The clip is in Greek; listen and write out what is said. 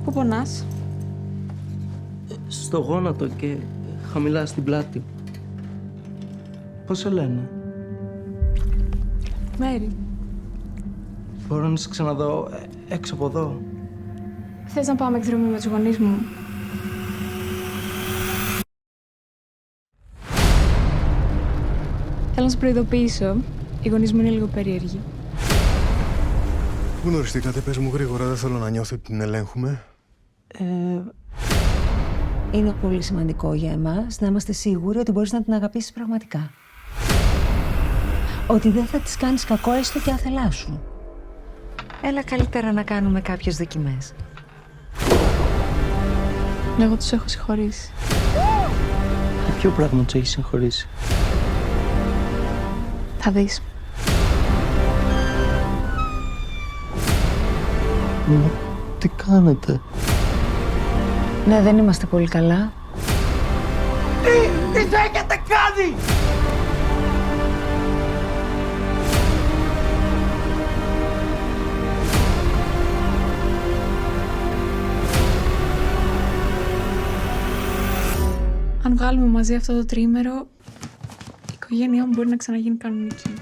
Πού πονάς? Στο γόνατο και χαμηλά στην πλάτη. Πώς σε λένε? Μέρη. Μπορώ να σε ξαναδώ έξω από εδώ? Θες να πάμε εκδρομή με τους γονείς μου? Θέλω να σε προειδοποιήσω. Οι γονείς μου είναι λίγο περίεργοι. Πού γνωριστήκατε, πες μου γρήγορα, δεν θέλω να νιώθω ότι την ελέγχουμε. Είναι πολύ σημαντικό για εμάς να είμαστε σίγουροι ότι μπορείς να την αγαπήσεις πραγματικά. Ότι δεν θα της κάνεις κακό έστω και άθελά σου. Έλα καλύτερα να κάνουμε κάποιες δοκιμές. Εγώ τους έχω συγχωρήσει. Για ποιο πράγμα τους έχεις συγχωρήσει? Θα δεις. Μα τι κάνετε? Ναι, δεν είμαστε πολύ καλά. Τι θα έχετε κάνει? Αν βγάλουμε μαζί αυτό το τριήμερο, η οικογένειά μου μπορεί να ξαναγίνει κανονική.